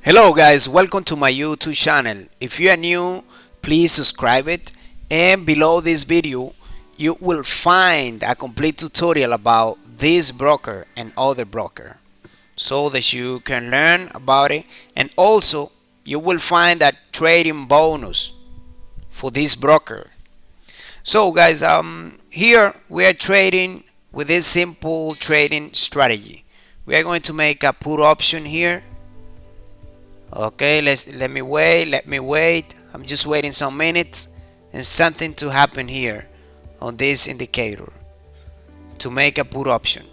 Hello guys, welcome to my YouTube channel. If you are new, please subscribe it, and below this video you will find a complete tutorial about this broker and other broker so that you can learn about it, and also you will find a trading bonus for this broker. So guys, here we are trading with this simple trading strategy. We are going to make a put option here. Okay, let me wait. I'm just waiting some minutes and something to happen here on this indicator to make a put option.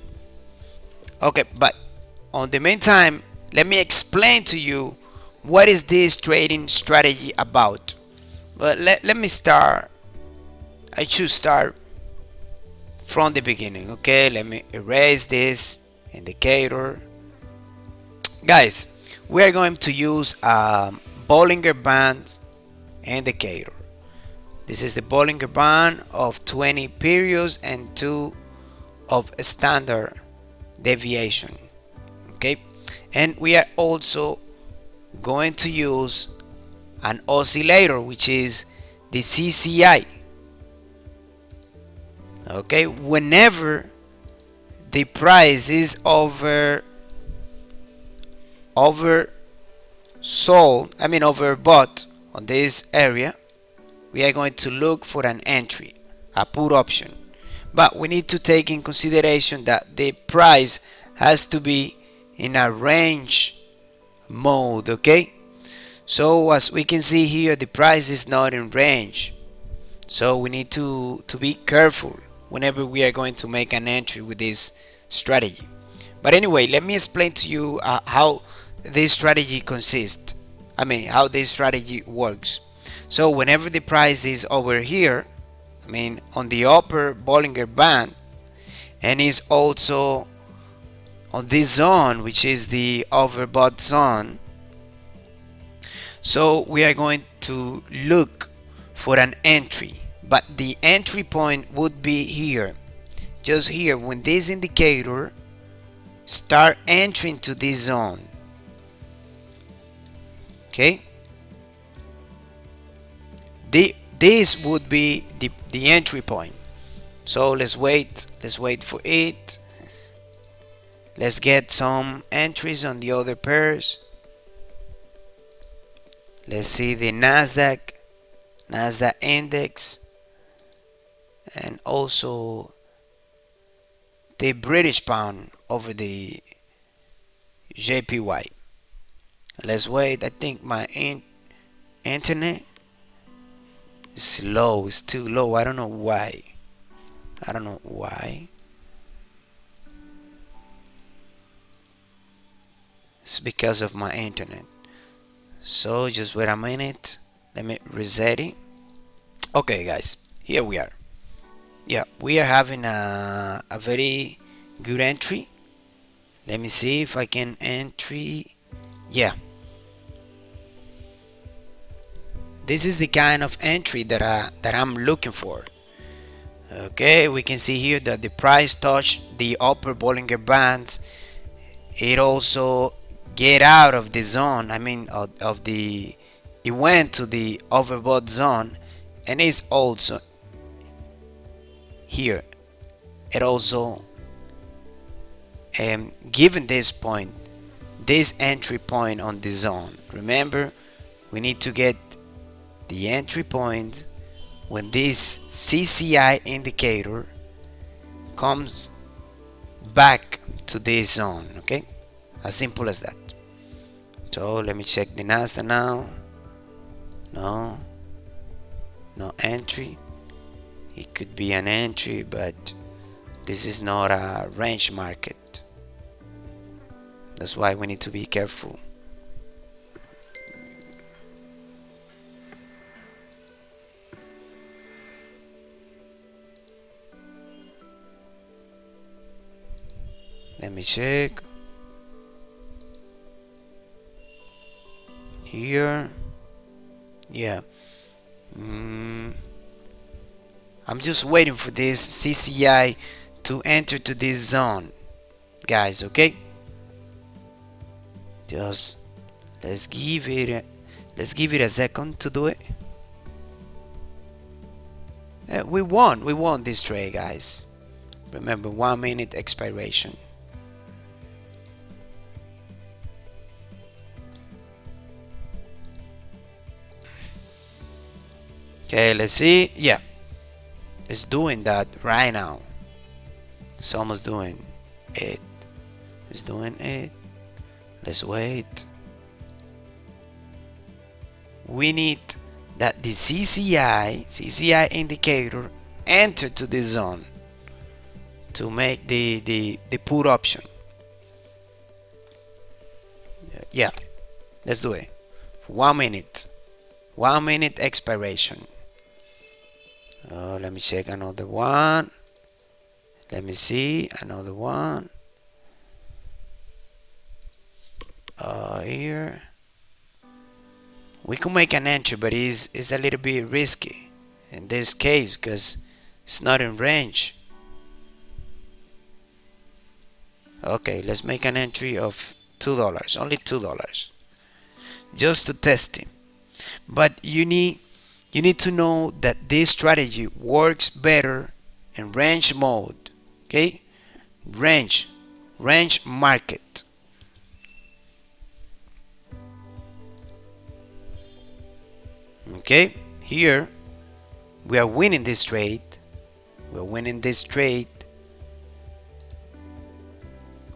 Okay, but on the meantime, let me explain to you what is this trading strategy about. But let me start. I should start from the beginning. Okay, let me erase this indicator. Guys, we are going to use a Bollinger band indicator. This is the Bollinger band of 20 periods and 2 of standard deviation. Okay, and we are also going to use an oscillator, which is the CCI. Okay, whenever the price is oversold, overbought on this area, we are going to look for an entry, a put option. But we need to take in consideration that the price has to be in a range mode. Okay, so as we can see here, the price is not in range, so we need to be careful whenever we are going to make an entry with this strategy. But anyway, let me explain to you how this strategy consists. How this strategy works. So whenever the price is over here, on the upper Bollinger band, and is also on this zone, which is the overbought zone, so we are going to look for an entry. But the entry point would be here, just here, when this indicator start entering to this zone. Okay, this would be the entry point. So let's wait for it. Let's get some entries on the other pairs. Let's see the Nasdaq index, and also the British pound over the JPY. Let's wait. I think my internet is low. It's too low. I don't know why. It's because of my internet. So just wait a minute. Let me reset it. Okay, guys. Here we are. Yeah, we are having a very good entry. Let me see if I can entry. Yeah, this is the kind of entry that I'm looking for. Okay, we can see here that the price touched the upper Bollinger bands. It also get out of the zone. It went to the overbought zone, and it's also here. It also given this point, this entry point on the zone. Remember, we need to get the entry point when this CCI indicator comes back to this zone. Okay, as simple as that. So let me check the Nasdaq now. No entry. It could be an entry, but this is not a range market. That's why we need to be careful. Let me check here. Yeah, I'm just waiting for this CCI to enter to this zone, guys. Okay, just let's give it a second to do it. We won this trade, guys. Remember, 1 minute expiration. Okay, let's see. Yeah, it's doing that right now. It's almost doing it. It's doing it. Let's wait. We need that the CCI indicator enter to this zone to make the put option. Yeah, let's do it. 1 minute. 1 minute expiration. Let me check another one. Let me see another one. Here we could make an entry, but it's a little bit risky in this case because it's not in range. Okay, let's make an entry of $2, only $2, just to test it. But you need to know that this strategy works better in range mode. Okay, range market. Okay, here we are winning this trade. We're winning this trade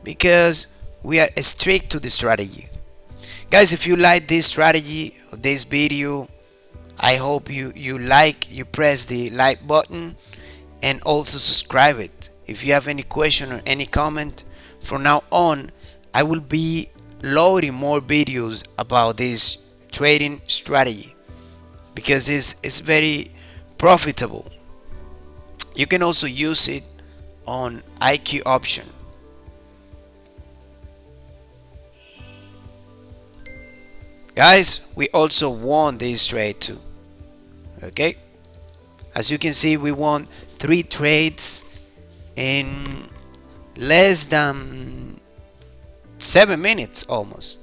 because we are strict to the strategy. Guys, if you like this strategy or this video, I hope you press the like button and also subscribe it. If you have any question or any comment, from now on I will be loading more videos about this trading strategy because it's very profitable. You can also use it on iqoption. Guys, we also won this trade too. Okay, as you can see, we won 3 trades in less than 7 minutes almost.